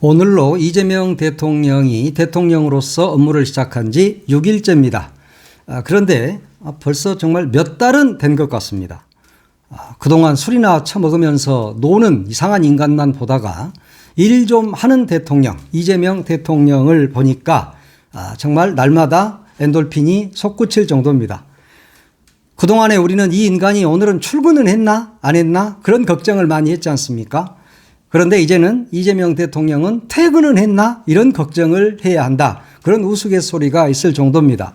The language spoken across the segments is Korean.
오늘로 이재명 대통령이 대통령으로서 업무를 시작한 지 6일째입니다. 그런데 벌써 정말 몇 달은 된 것 같습니다. 그동안 술이나 처먹으면서 노는 이상한 인간만 보다가 일 좀 하는 대통령, 이재명 대통령을 보니까 정말 날마다 엔돌핀이 솟구칠 정도입니다. 그동안에 우리는 이 인간이 오늘은 출근을 했나 안 했나 그런 걱정을 많이 했지 않습니까? 그런데 이제는 이재명 대통령은 퇴근은 했나 이런 걱정을 해야 한다. 그런 우스갯소리가 있을 정도입니다.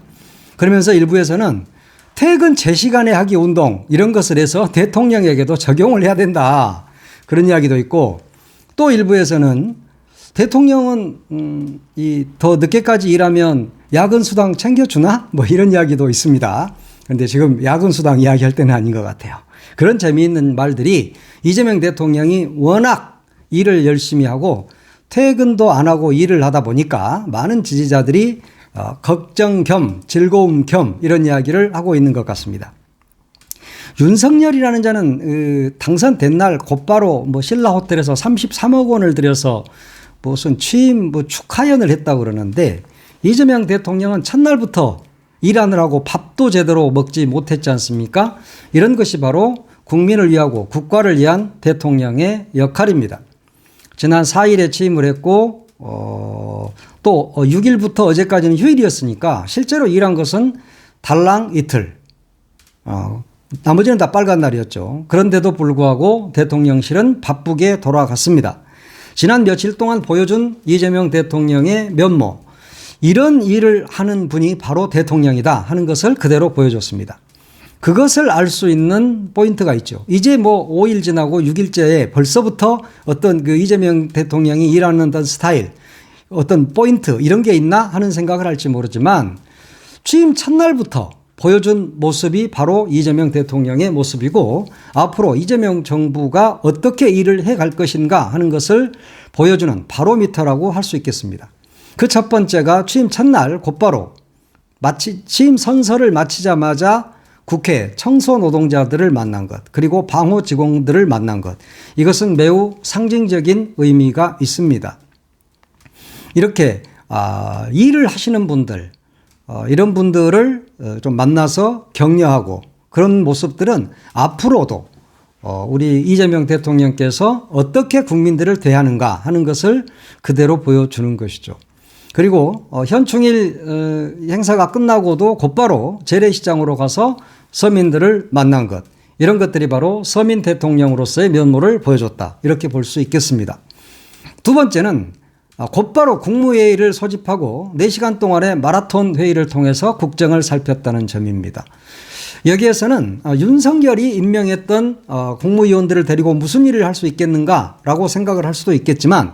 그러면서 일부에서는 퇴근 제 시간에 하기 운동 이런 것을 해서 대통령에게도 적용을 해야 된다. 그런 이야기도 있고 또 일부에서는 대통령은 더 늦게까지 일하면 야근 수당 챙겨주나? 뭐 이런 이야기도 있습니다. 그런데 지금 야근 수당 이야기할 때는 아닌 것 같아요. 그런 재미있는 말들이 이재명 대통령이 워낙 일을 열심히 하고 퇴근도 안 하고 일을 하다 보니까 많은 지지자들이 걱정 겸 즐거움 겸 이런 이야기를 하고 있는 것 같습니다. 윤석열이라는 자는 당선된 날 곧바로 신라 호텔에서 33억 원을 들여서 무슨 취임 축하연을 했다고 그러는데 이재명 대통령은 첫날부터 일하느라고 밥도 제대로 먹지 못했지 않습니까? 이런 것이 바로 국민을 위하고 국가를 위한 대통령의 역할입니다. 지난 4일에 취임을 했고 또 6일부터 어제까지는 휴일이었으니까 실제로 일한 것은 달랑 이틀. 나머지는 다 빨간 날이었죠. 그런데도 불구하고 대통령실은 바쁘게 돌아갔습니다. 지난 며칠 동안 보여준 이재명 대통령의 면모. 이런 일을 하는 분이 바로 대통령이다 하는 것을 그대로 보여줬습니다. 그것을 알 수 있는 포인트가 있죠. 이제 5일 지나고 6일째에 벌써부터 어떤 이재명 대통령이 일하는 어떤 스타일, 어떤 포인트 이런 게 있나 하는 생각을 할지 모르지만 취임 첫날부터 보여준 모습이 바로 이재명 대통령의 모습이고 앞으로 이재명 정부가 어떻게 일을 해갈 것인가 하는 것을 보여주는 바로미터라고 할 수 있겠습니다. 그 첫 번째가 취임 첫날 곧바로 취임 선서를 마치자마자 국회 청소 노동자들을 만난 것, 그리고 방호 직원들을 만난 것. 이것은 매우 상징적인 의미가 있습니다. 이렇게 일을 하시는 분들, 이런 분들을 좀 만나서 격려하고 그런 모습들은 앞으로도 우리 이재명 대통령께서 어떻게 국민들을 대하는가 하는 것을 그대로 보여주는 것이죠. 그리고 현충일 행사가 끝나고도 곧바로 재래시장으로 가서 서민들을 만난 것, 이런 것들이 바로 서민 대통령으로서의 면모를 보여줬다, 이렇게 볼 수 있겠습니다. 두 번째는 곧바로 국무회의를 소집하고 4시간 동안의 마라톤 회의를 통해서 국정을 살폈다는 점입니다. 여기에서는 윤석열이 임명했던 국무위원들을 데리고 무슨 일을 할 수 있겠는가라고 생각을 할 수도 있겠지만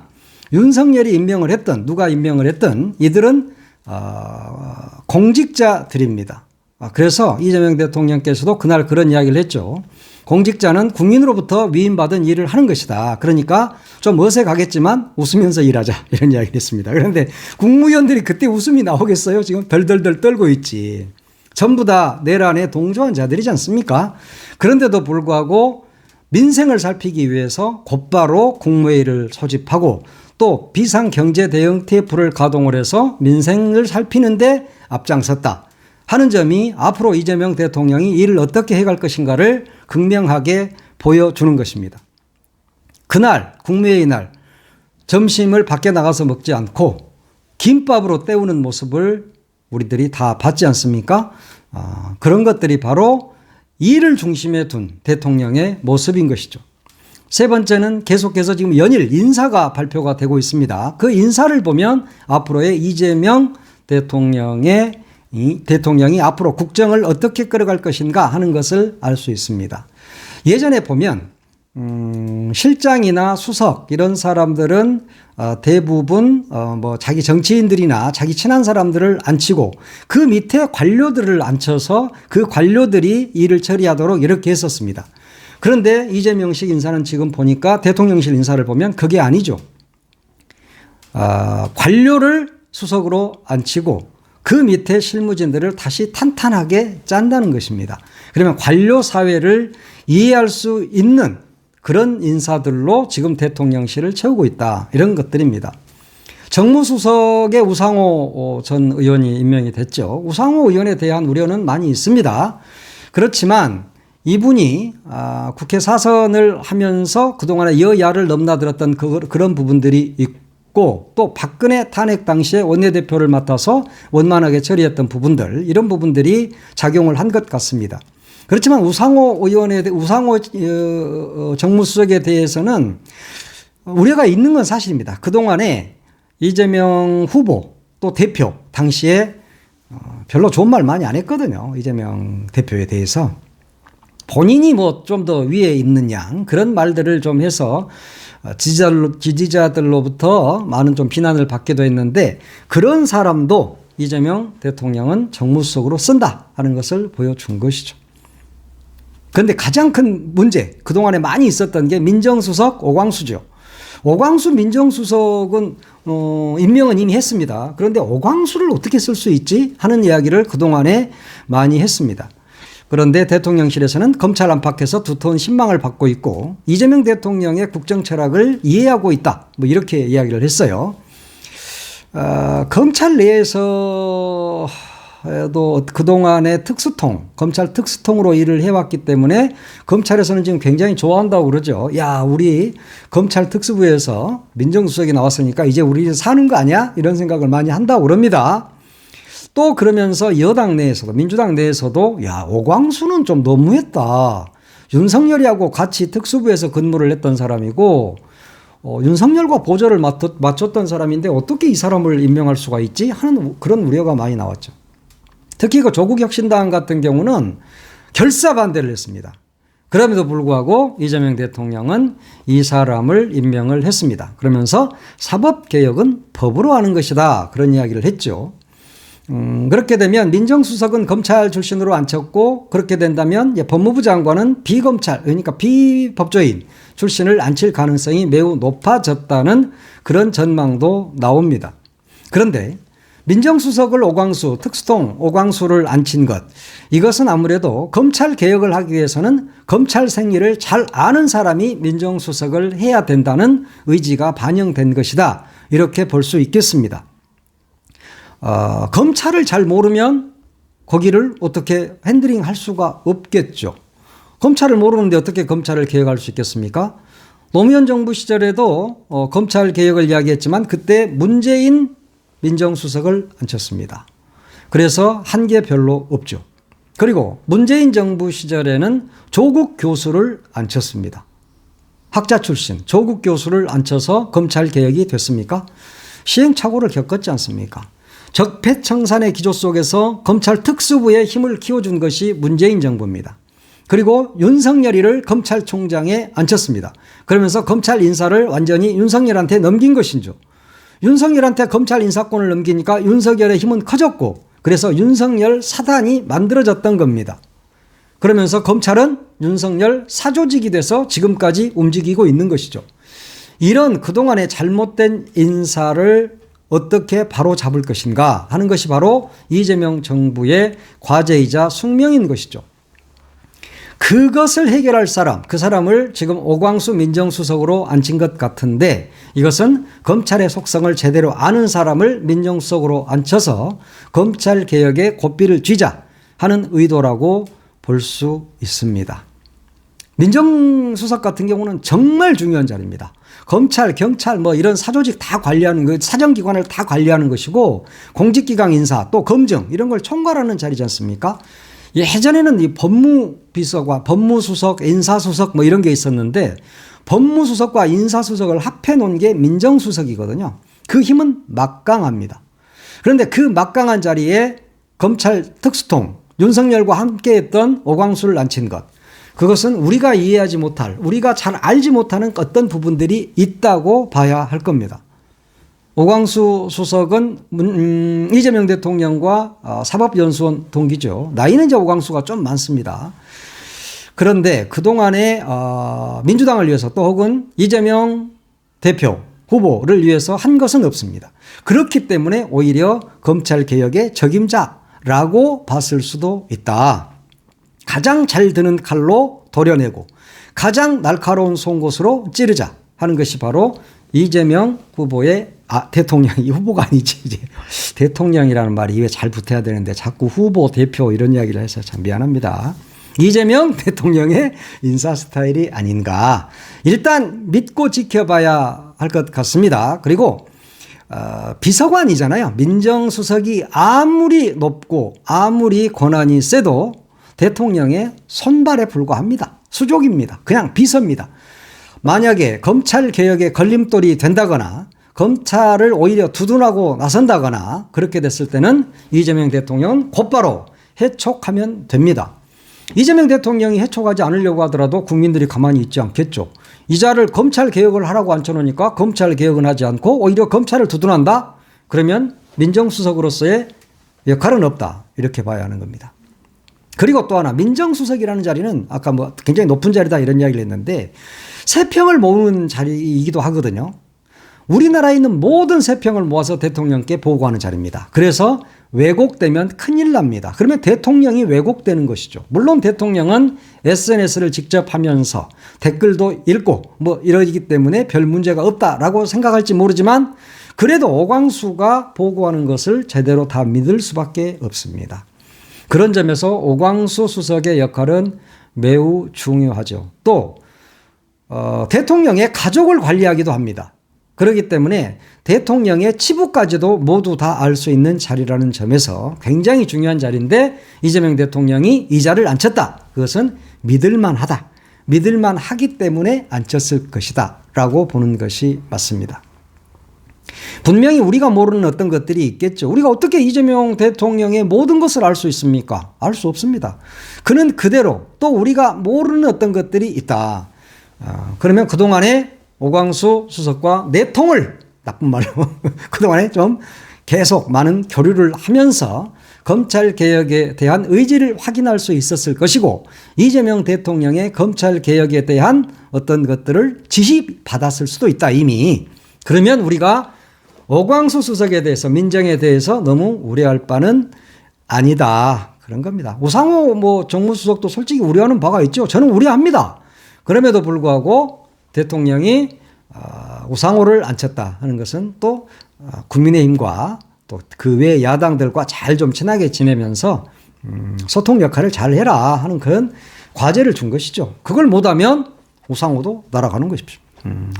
윤석열이 임명을 했던, 누가 임명을 했던 이들은 공직자들입니다. 그래서 이재명 대통령께서도 그날 그런 이야기를 했죠. 공직자는 국민으로부터 위임받은 일을 하는 것이다. 그러니까 좀 어색하겠지만 웃으면서 일하자, 이런 이야기를 했습니다. 그런데 국무위원들이 그때 웃음이 나오겠어요? 지금 덜덜덜 떨고 있지. 전부 다 내란에 동조한 자들이지 않습니까? 그런데도 불구하고 민생을 살피기 위해서 곧바로 국무회의를 소집하고 또 비상경제대응 TF를 가동을 해서 민생을 살피는데 앞장섰다 하는 점이 앞으로 이재명 대통령이 일을 어떻게 해갈 것인가를 극명하게 보여주는 것입니다. 그날 국무회의 날 점심을 밖에 나가서 먹지 않고 김밥으로 때우는 모습을 우리들이 다 봤지 않습니까? 그런 것들이 바로 일을 중심에 둔 대통령의 모습인 것이죠. 세 번째는 계속해서 지금 연일 인사가 발표가 되고 있습니다. 그 인사를 보면 앞으로의 이재명 대통령이 앞으로 국정을 어떻게 끌어갈 것인가 하는 것을 알 수 있습니다. 예전에 보면 실장이나 수석 이런 사람들은 대부분 자기 정치인들이나 자기 친한 사람들을 앉히고 그 밑에 관료들을 앉혀서 그 관료들이 일을 처리하도록 이렇게 했었습니다. 그런데 이재명식 인사는 지금 보니까 대통령실 인사를 보면 그게 아니죠. 관료를 수석으로 앉히고 그 밑에 실무진들을 다시 탄탄하게 짠다는 것입니다. 그러면 관료 사회를 이해할 수 있는 그런 인사들로 지금 대통령실을 채우고 있다. 이런 것들입니다. 정무수석에 우상호 전 의원이 임명이 됐죠. 우상호 의원에 대한 우려는 많이 있습니다. 그렇지만 이분이 국회 사선을 하면서 그동안에 여야를 넘나들었던 그런 부분들이 있고 또 박근혜 탄핵 당시에 원내대표를 맡아서 원만하게 처리했던 부분들 이런 부분들이 작용을 한 것 같습니다. 그렇지만 우상호 정무수석에 대해서는 우려가 있는 건 사실입니다. 그동안에 이재명 후보 또 대표 당시에 별로 좋은 말 많이 안 했거든요. 이재명 대표에 대해서. 본인이 뭐 좀 더 위에 있는 양 그런 말들을 좀 해서 지지자들로부터 많은 좀 비난을 받기도 했는데 그런 사람도 이재명 대통령은 정무수석으로 쓴다 하는 것을 보여준 것이죠. 그런데 가장 큰 문제 그동안에 많이 있었던 게 민정수석 오광수죠. 오광수 민정수석은 임명은 이미 했습니다. 그런데 오광수를 어떻게 쓸 수 있지 하는 이야기를 그동안에 많이 했습니다. 그런데 대통령실에서는 검찰 안팎에서 두터운 신망을 받고 있고 이재명 대통령의 국정 철학을 이해하고 있다. 뭐 이렇게 이야기를 했어요. 검찰 내에서도 그동안의 검찰 특수통으로 일을 해왔기 때문에 검찰에서는 지금 굉장히 좋아한다고 그러죠. 야, 우리 검찰 특수부에서 민정수석이 나왔으니까 이제 우리 사는 거 아니야? 이런 생각을 많이 한다고 그럽니다. 또 그러면서 여당 내에서도 민주당 내에서도 야, 오광수는 좀 너무했다. 윤석열이하고 같이 특수부에서 근무를 했던 사람이고 윤석열과 보조를 맞췄던 사람인데 어떻게 이 사람을 임명할 수가 있지? 하는 그런 우려가 많이 나왔죠. 특히 그 조국혁신당 같은 경우는 결사 반대를 했습니다. 그럼에도 불구하고 이재명 대통령은 이 사람을 임명을 했습니다. 그러면서 사법개혁은 법으로 하는 것이다. 그런 이야기를 했죠. 그렇게 되면 민정수석은 검찰 출신으로 앉혔고 그렇게 된다면 법무부 장관은 비검찰 그러니까 비법조인 출신을 앉힐 가능성이 매우 높아졌다는 그런 전망도 나옵니다. 그런데 민정수석을 특수통 오광수를 앉힌 것 이것은 아무래도 검찰 개혁을 하기 위해서는 검찰 생리를 잘 아는 사람이 민정수석을 해야 된다는 의지가 반영된 것이다. 이렇게 볼 수 있겠습니다. 검찰을 잘 모르면 거기를 어떻게 핸들링할 수가 없겠죠. 검찰을 모르는데 어떻게 검찰을 개혁할 수 있겠습니까? 노무현 정부 시절에도 검찰 개혁을 이야기했지만 그때 문재인 민정수석을 앉혔습니다. 그래서 한 게 별로 없죠. 그리고 문재인 정부 시절에는 조국 교수를 앉혔습니다. 학자 출신 조국 교수를 앉혀서 검찰 개혁이 됐습니까? 시행착오를 겪었지 않습니까? 적폐청산의 기조 속에서 검찰 특수부의 힘을 키워준 것이 문재인 정부입니다. 그리고 윤석열이를 검찰총장에 앉혔습니다. 그러면서 검찰 인사를 완전히 윤석열한테 넘긴 것이죠. 윤석열한테 검찰 인사권을 넘기니까 윤석열의 힘은 커졌고 그래서 윤석열 사단이 만들어졌던 겁니다. 그러면서 검찰은 윤석열 사조직이 돼서 지금까지 움직이고 있는 것이죠. 이런 그동안의 잘못된 인사를 어떻게 바로 잡을 것인가 하는 것이 바로 이재명 정부의 과제이자 숙명인 것이죠. 그것을 해결할 사람, 그 사람을 지금 오광수 민정수석으로 앉힌 것 같은데 이것은 검찰의 속성을 제대로 아는 사람을 민정수석으로 앉혀서 검찰 개혁에 고삐를 쥐자 하는 의도라고 볼 수 있습니다. 민정수석 같은 경우는 정말 중요한 자리입니다. 검찰, 경찰 뭐 이런 사조직 다 관리하는 거, 사정기관을 다 관리하는 것이고 공직기강 인사 또 검증 이런 걸 총괄하는 자리지 않습니까? 예전에는 이 법무비서관, 법무수석, 인사수석 뭐 이런 게 있었는데 법무수석과 인사수석을 합해 놓은 게 민정수석이거든요. 그 힘은 막강합니다. 그런데 그 막강한 자리에 검찰 특수통 윤석열과 함께했던 오광수를 앉힌 것 그것은 우리가 이해하지 못할 우리가 잘 알지 못하는 어떤 부분들이 있다고 봐야 할 겁니다. 오광수 수석은 이재명 대통령과 사법연수원 동기죠. 나이는 이제 오광수가 좀 많습니다. 그런데 그동안에 민주당을 위해서 또 혹은 이재명 대표 후보를 위해서 한 것은 없습니다. 그렇기 때문에 오히려 검찰개혁의 적임자라고 봤을 수도 있다. 가장 잘 드는 칼로 도려내고 가장 날카로운 송곳으로 찌르자 하는 것이 바로 이재명 후보의 대통령이 후보가 아니지 이제 대통령이라는 말이 입에 잘 붙어야 되는데 자꾸 후보 대표 이런 이야기를 해서 참 미안합니다. 이재명 대통령의 인사 스타일이 아닌가. 일단 믿고 지켜봐야 할 것 같습니다. 그리고 비서관이잖아요. 민정수석이 아무리 높고 아무리 권한이 세도 대통령의 손발에 불과합니다. 수족입니다. 그냥 비서입니다. 만약에 검찰개혁에 걸림돌이 된다거나 검찰을 오히려 두둔하고 나선다거나 그렇게 됐을 때는 이재명 대통령은 곧바로 해촉하면 됩니다. 이재명 대통령이 해촉하지 않으려고 하더라도 국민들이 가만히 있지 않겠죠. 이자를 검찰개혁을 하라고 앉혀놓으니까 검찰개혁은 하지 않고 오히려 검찰을 두둔한다? 그러면 민정수석으로서의 역할은 없다. 이렇게 봐야 하는 겁니다. 그리고 또 하나 민정수석이라는 자리는 아까 뭐 굉장히 높은 자리다 이런 이야기를 했는데 세평을 모으는 자리이기도 하거든요. 우리나라에 있는 모든 세평을 모아서 대통령께 보고하는 자리입니다. 그래서 왜곡되면 큰일 납니다. 그러면 대통령이 왜곡되는 것이죠. 물론 대통령은 SNS를 직접 하면서 댓글도 읽고 뭐 이러기 때문에 별 문제가 없다라고 생각할지 모르지만 그래도 오광수가 보고하는 것을 제대로 다 믿을 수밖에 없습니다. 그런 점에서 오광수 수석의 역할은 매우 중요하죠. 또 대통령의 가족을 관리하기도 합니다. 그렇기 때문에 대통령의 치부까지도 모두 다 알 수 있는 자리라는 점에서 굉장히 중요한 자리인데 이재명 대통령이 이 자리를 앉혔다. 그것은 믿을만하다. 믿을만하기 때문에 앉혔을 것이다. 라고 보는 것이 맞습니다. 분명히 우리가 모르는 어떤 것들이 있겠죠. 우리가 어떻게 이재명 대통령의 모든 것을 알 수 있습니까? 알 수 없습니다. 그는 그대로 또 우리가 모르는 어떤 것들이 있다. 그러면 그동안에 오광수 수석과 내통을 나쁜 말로 그동안에 좀 계속 많은 교류를 하면서 검찰개혁에 대한 의지를 확인할 수 있었을 것이고 이재명 대통령의 검찰개혁에 대한 어떤 것들을 지시받았을 수도 있다 이미. 그러면 우리가 오광수 수석에 대해서 민정에 대해서 너무 우려할 바는 아니다. 그런 겁니다. 우상호 뭐 정무수석도 솔직히 우려하는 바가 있죠. 저는 우려합니다. 그럼에도 불구하고 대통령이 우상호를 앉혔다 하는 것은 또 국민의힘과 또 그 외 야당들과 잘 좀 친하게 지내면서 소통 역할을 잘 해라 하는 그런 과제를 준 것이죠. 그걸 못하면 우상호도 날아가는 것이죠.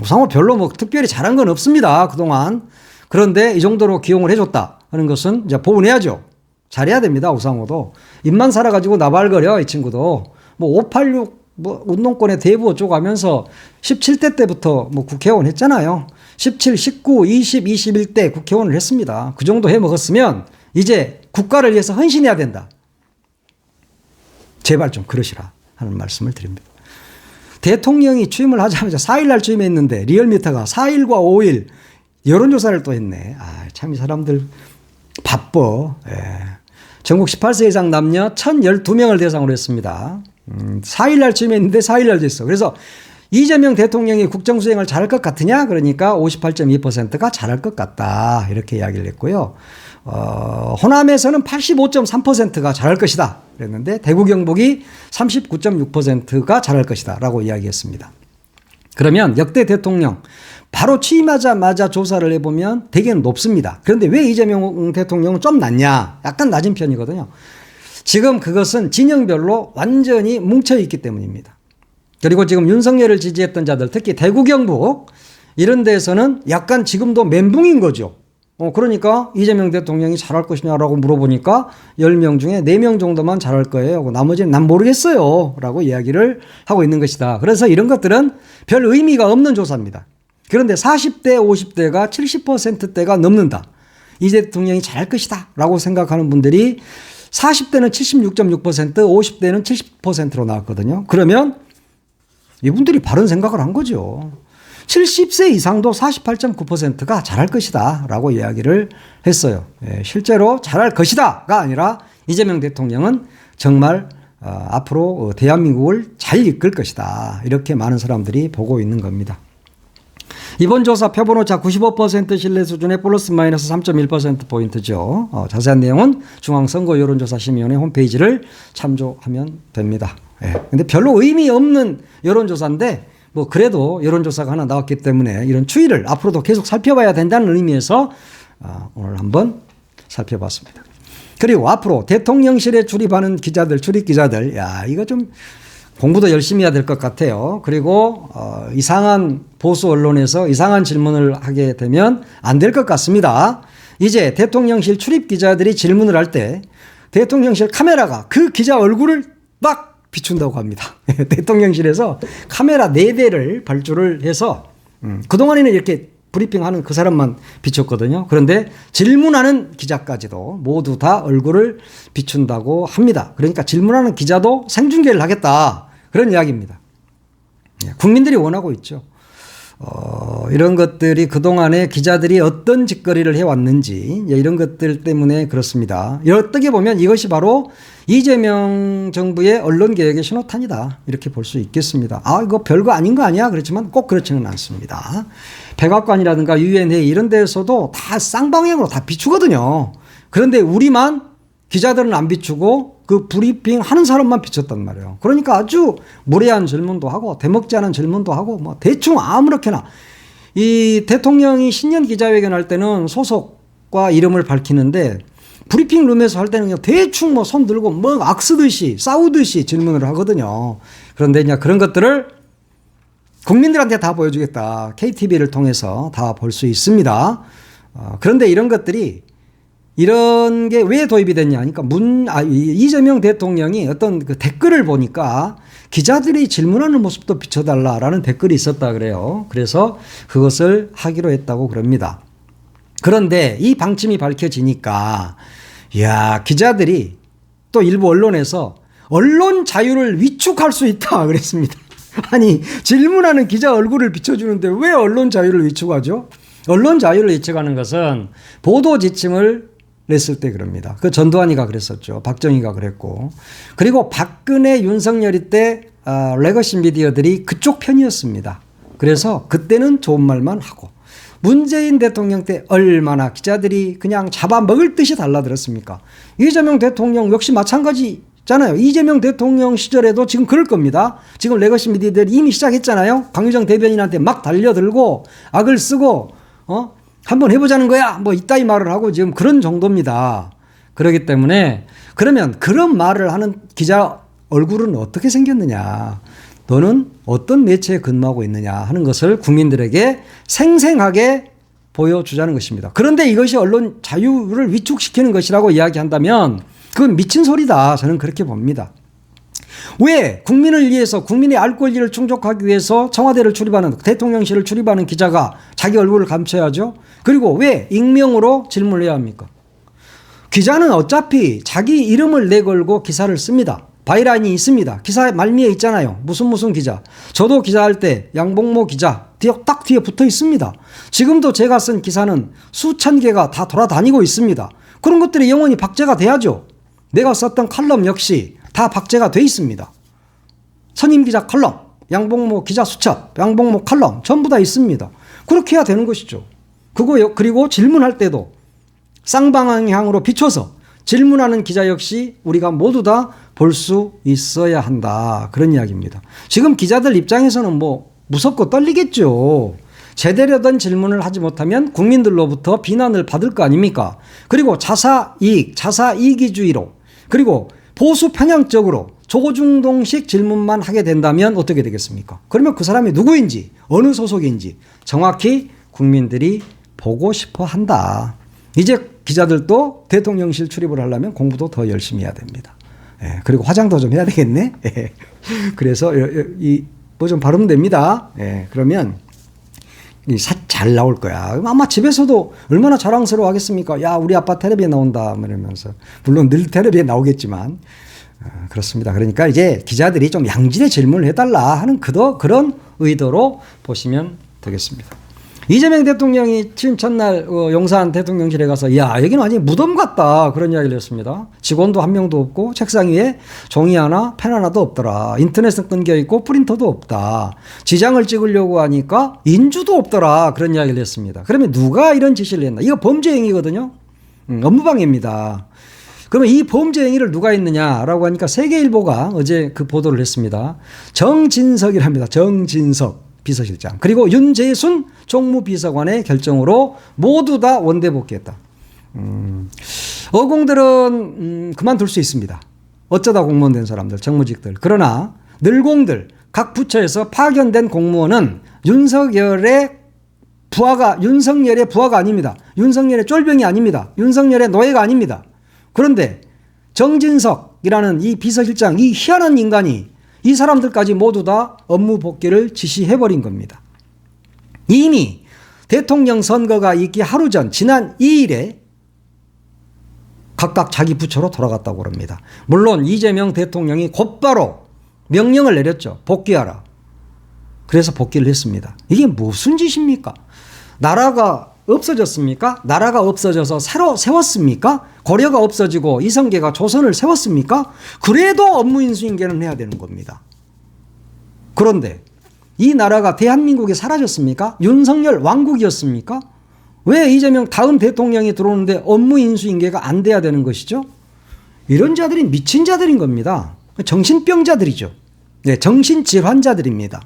우상호 별로 뭐 특별히 잘한 건 없습니다. 그동안. 그런데 이 정도로 기용을 해줬다 하는 것은 이제 보완해야죠. 잘해야 됩니다. 우상호도. 입만 살아가지고 나발거려 이 친구도. 뭐 586 뭐 운동권의 대부 어쩌고 하면서 17대 때부터 뭐 국회의원 했잖아요. 17, 19, 20, 21대 국회의원을 했습니다. 그 정도 해 먹었으면 이제 국가를 위해서 헌신해야 된다. 제발 좀 그러시라 하는 말씀을 드립니다. 대통령이 취임을 하자마자 4일날 취임했는데 리얼미터가 4일과 5일 여론조사를 또 했네. 참 이 사람들 바빠. 전국 18세 이상 남녀 1,012명을 대상으로 했습니다. 4일날 취임했는데 4일날 됐어. 그래서 이재명 대통령이 국정수행을 잘할 것 같으냐? 그러니까 58.2%가 잘할 것 같다. 이렇게 이야기를 했고요. 호남에서는 85.3%가 잘할 것이다. 그랬는데 대구 경북이 39.6%가 잘할 것이다. 라고 이야기했습니다. 그러면 역대 대통령 바로 취임하자마자 조사를 해보면 대개는 높습니다. 그런데 왜 이재명 대통령은 좀 낮냐? 약간 낮은 편이거든요. 지금 그것은 진영별로 완전히 뭉쳐있기 때문입니다. 그리고 지금 윤석열을 지지했던 자들, 특히 대구 경북 이런 데에서는 약간 지금도 멘붕인 거죠. 그러니까 이재명 대통령이 잘할 것이냐라고 물어보니까 10명 중에 4명 정도만 잘할 거예요. 나머지는 난 모르겠어요. 라고 이야기를 하고 있는 것이다. 그래서 이런 것들은 별 의미가 없는 조사입니다. 그런데 40대, 50대가 70%대가 넘는다. 이 대통령이 잘할 것이다. 라고 생각하는 분들이 40대는 76.6%, 50대는 70%로 나왔거든요. 그러면 이분들이 바른 생각을 한 거죠. 70세 이상도 48.9%가 잘할 것이다 라고 이야기를 했어요. 실제로 잘할 것이다가 아니라 이재명 대통령은 정말 앞으로 대한민국을 잘 이끌 것이다. 이렇게 많은 사람들이 보고 있는 겁니다. 이번 조사 표본오차 95% 신뢰 수준의 플러스 마이너스 3.1%포인트죠. 자세한 내용은 중앙선거 여론조사심의위원회 홈페이지를 참조하면 됩니다. 근데 별로 의미 없는 여론조사인데 뭐 그래도 여론조사가 하나 나왔기 때문에 이런 추이를 앞으로도 계속 살펴봐야 된다는 의미에서 오늘 한번 살펴봤습니다. 그리고 앞으로 대통령실에 출입하는 기자들, 출입기자들, 야, 이거 좀 공부도 열심히 해야 될 것 같아요. 그리고 이상한 보수 언론에서 이상한 질문을 하게 되면 안 될 것 같습니다. 이제 대통령실 출입기자들이 질문을 할 때 대통령실 카메라가 그 기자 얼굴을 딱 비춘다고 합니다. 대통령실에서 카메라 4대를 발주를 해서 그동안에는 이렇게 브리핑하는 그 사람만 비췄거든요. 그런데 질문하는 기자까지도 모두 다 얼굴을 비춘다고 합니다. 그러니까 질문하는 기자도 생중계를 하겠다. 그런 이야기입니다. 국민들이 원하고 있죠. 이런 것들이 그동안에 기자들이 어떤 짓거리를 해왔는지 이런 것들 때문에 그렇습니다. 어떻게 보면 이것이 바로 이재명 정부의 언론개혁의 신호탄이다. 이렇게 볼 수 있겠습니다. 이거 별거 아닌 거 아니야? 그렇지만 꼭 그렇지는 않습니다. 백악관이라든가 유엔회의 이런 데에서도 다 쌍방향으로 다 비추거든요. 그런데 우리만 기자들은 안 비추고 그 브리핑 하는 사람만 비쳤단 말이에요. 그러니까 아주 무례한 질문도 하고 대먹지 않은 질문도 하고 뭐 대충 아무렇게나. 이 대통령이 신년 기자회견 할 때는 소속과 이름을 밝히는데 브리핑 룸에서 할 때는 그냥 대충 뭐 손 들고 뭐 악쓰듯이 싸우듯이 질문을 하거든요. 그런데 이제 그런 것들을 국민들한테 다 보여주겠다. KTV를 통해서 다 볼 수 있습니다. 그런데 이런 것들이 이런 게 왜 도입이 됐냐 하니까 이재명 대통령이 어떤 그 댓글을 보니까 기자들이 질문하는 모습도 비춰달라라는 댓글이 있었다 그래요. 그래서 그것을 하기로 했다고 그럽니다. 그런데 이 방침이 밝혀지니까 기자들이 또 일부 언론에서 언론 자유를 위축할 수 있다 그랬습니다. 아니 질문하는 기자 얼굴을 비춰주는데 왜 언론 자유를 위축하죠? 언론 자유를 위축하는 것은 보도 지침을 냈을 때 그럽니다. 그 전두환이가 그랬었죠. 박정희가 그랬고. 그리고 박근혜, 윤석열이 때 레거시 미디어들이 그쪽 편이었습니다. 그래서 그때는 좋은 말만 하고 문재인 대통령 때 얼마나 기자들이 그냥 잡아먹을 듯이 달라들었습니까? 이재명 대통령 역시 마찬가지잖아요. 이재명 대통령 시절에도 지금 그럴 겁니다. 지금 레거시 미디어들이 이미 시작했잖아요. 강유정 대변인한테 막 달려들고 악을 쓰고 한번 해보자는 거야. 뭐 이따위 말을 하고 지금 그런 정도입니다. 그렇기 때문에 그러면 그런 말을 하는 기자 얼굴은 어떻게 생겼느냐. 너는 어떤 매체에 근무하고 있느냐 하는 것을 국민들에게 생생하게 보여주자는 것입니다. 그런데 이것이 언론 자유를 위축시키는 것이라고 이야기한다면 그건 미친 소리다. 저는 그렇게 봅니다. 왜 국민을 위해서 국민의 알 권리를 충족하기 위해서 청와대를 출입하는 대통령실을 출입하는 기자가 자기 얼굴을 감춰야죠. 그리고 왜 익명으로 질문을 해야 합니까? 기자는 어차피 자기 이름을 내걸고 기사를 씁니다. 바이라인이 있습니다. 기사 말미에 있잖아요. 무슨 기자. 저도 기자할 때 양봉모 기자 딱 뒤에 붙어 있습니다. 지금도 제가 쓴 기사는 수천 개가 다 돌아다니고 있습니다. 그런 것들이 영원히 박제가 돼야죠. 내가 썼던 칼럼 역시 다 박제가 돼 있습니다. 선임 기자 칼럼, 양봉모 기자 수첩, 양봉모 칼럼 전부 다 있습니다. 그렇게 해야 되는 것이죠. 그리고 질문할 때도 쌍방향으로 비춰서 질문하는 기자 역시 우리가 모두 다 볼 수 있어야 한다. 그런 이야기입니다. 지금 기자들 입장에서는 뭐 무섭고 떨리겠죠. 제대로 된 질문을 하지 못하면 국민들로부터 비난을 받을 거 아닙니까? 그리고 자사이기주의로 그리고 보수 편향적으로 조중동식 질문만 하게 된다면 어떻게 되겠습니까? 그러면 그 사람이 누구인지 어느 소속인지 정확히 국민들이 보고 싶어 한다. 이제 기자들도 대통령실 출입을 하려면 공부도 더 열심히 해야 됩니다. 그리고 화장도 좀 해야 되겠네. 그래서 뭐 좀 바르면 됩니다. 그러면 잘 나올 거야. 아마 집에서도 얼마나 자랑스러워 하겠습니까? 야, 우리 아빠 텔레비에 나온다. 이러면서. 물론 늘 텔레비에 나오겠지만. 그렇습니다. 그러니까 이제 기자들이 좀 양질의 질문을 해달라 하는 그런 의도로 보시면 되겠습니다. 이재명 대통령이 취임 첫날 용산 대통령실에 가서 여기는 완전히 무덤 같다 그런 이야기를 했습니다. 직원도 한 명도 없고 책상 위에 종이 하나 펜 하나도 없더라. 인터넷은 끊겨 있고 프린터도 없다. 지장을 찍으려고 하니까 인주도 없더라 그런 이야기를 했습니다. 그러면 누가 이런 지시를 했나? 이거 범죄 행위거든요. 업무방해입니다. 그러면 이 범죄 행위를 누가 했느냐라고 하니까 세계일보가 어제 그 보도를 했습니다. 정진석이랍니다. 정진석 비서실장. 그리고 윤재순 총무비서관의 결정으로 모두 다 원대 복귀했다. 어공들은 그만둘 수 있습니다. 어쩌다 공무원 된 사람들, 정무직들. 그러나 늘공들, 각 부처에서 파견된 공무원은 윤석열의 부하가 아닙니다. 윤석열의 쫄병이 아닙니다. 윤석열의 노예가 아닙니다. 그런데 정진석이라는 이 비서실장, 이 희한한 인간이 이 사람들까지 모두 다 업무 복귀를 지시해버린 겁니다. 이미 대통령 선거가 있기 하루 전 지난 2일에 각각 자기 부처로 돌아갔다고 합니다. 물론 이재명 대통령이 곧바로 명령을 내렸죠. 복귀하라. 그래서 복귀를 했습니다. 이게 무슨 짓입니까? 나라가 없어졌습니까? 나라가 없어져서 새로 세웠습니까? 고려가 없어지고 이성계가 조선을 세웠습니까? 그래도 업무 인수인계는 해야 되는 겁니다. 그런데 이 나라가 대한민국이 사라졌습니까? 윤석열 왕국이었습니까? 왜 이재명 다음 대통령이 들어오는데 업무 인수인계가 안 돼야 되는 것이죠? 이런 자들이 미친 자들인 겁니다. 정신병자들이죠. 네, 정신질환자들입니다.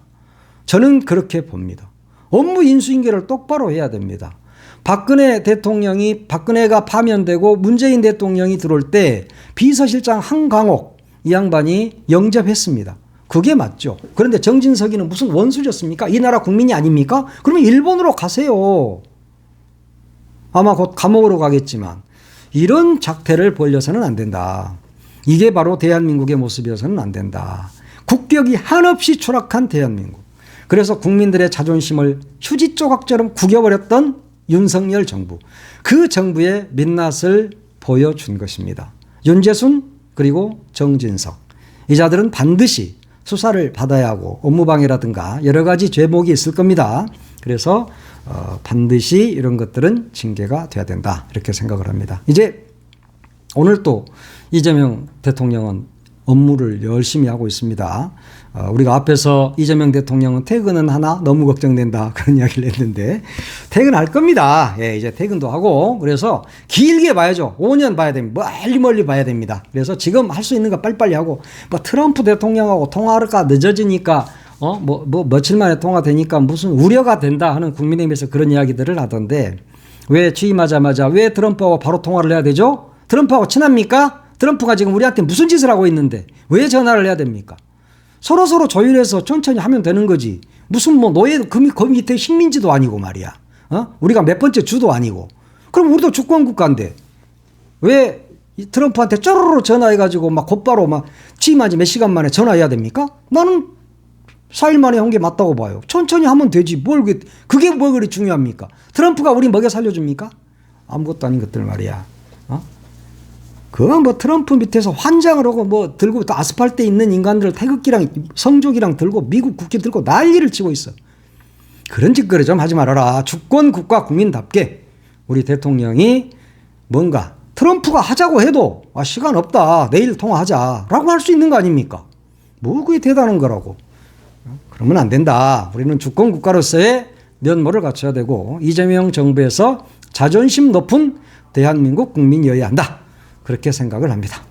저는 그렇게 봅니다. 업무 인수인계를 똑바로 해야 됩니다. 박근혜가 파면되고 문재인 대통령이 들어올 때 비서실장 한강옥 이 양반이 영접했습니다. 그게 맞죠. 그런데 정진석이는 무슨 원수셨습니까? 이 나라 국민이 아닙니까? 그러면 일본으로 가세요. 아마 곧 감옥으로 가겠지만 이런 작태를 벌려서는 안 된다. 이게 바로 대한민국의 모습이어서는 안 된다. 국격이 한없이 추락한 대한민국. 그래서 국민들의 자존심을 휴지 조각처럼 구겨버렸던 윤석열 정부. 그 정부의 민낯을 보여준 것입니다. 윤재순 그리고 정진석. 이 자들은 반드시 수사를 받아야 하고 업무방해라든가 여러 가지 죄목이 있을 겁니다. 그래서 반드시 이런 것들은 징계가 돼야 된다. 이렇게 생각을 합니다. 이제 오늘 또 이재명 대통령은 업무를 열심히 하고 있습니다. 우리가 앞에서 이재명 대통령은 퇴근은 하나 너무 걱정된다 그런 이야기를 했는데 퇴근할 겁니다. 예, 이제 퇴근도 하고 그래서 길게 봐야죠. 5년 봐야 됩니다. 멀리 봐야 됩니다. 그래서 지금 할 수 있는 거 빨리빨리 하고 뭐 트럼프 대통령하고 통화할까 늦어지니까 며칠 만에 통화되니까 무슨 우려가 된다 하는 국민의힘에서 그런 이야기들을 하던데 왜 취임하자마자 왜 트럼프하고 바로 통화를 해야 되죠? 트럼프하고 친합니까? 트럼프가 지금 우리한테 무슨 짓을 하고 있는데 왜 전화를 해야 됩니까? 서로 조율해서 천천히 하면 되는 거지. 무슨 노예 그 밑에 식민지도 아니고 말이야. 우리가 몇 번째 주도 아니고. 그럼 우리도 주권국가인데 왜 트럼프한테 쪼르르 전화해가지고 막 곧바로 막 취임한 지 몇 시간 만에 전화해야 됩니까? 나는 4일 만에 한 게 맞다고 봐요. 천천히 하면 되지. 그게 뭐 그리 중요합니까? 트럼프가 우리 먹여 살려줍니까? 아무것도 아닌 것들 말이야. 그건 트럼프 밑에서 환장을 하고 들고 또 아스팔트에 있는 인간들 태극기랑 성조기랑 들고 미국 국기 들고 난리를 치고 있어. 그런 짓거리 좀 하지 말아라. 주권 국가 국민답게 우리 대통령이 뭔가 트럼프가 하자고 해도 시간 없다. 내일 통화하자라고 할 수 있는 거 아닙니까? 그게 대단한 거라고. 그러면 안 된다. 우리는 주권 국가로서의 면모를 갖춰야 되고 이재명 정부에서 자존심 높은 대한민국 국민이어야 한다. 그렇게 생각을 합니다.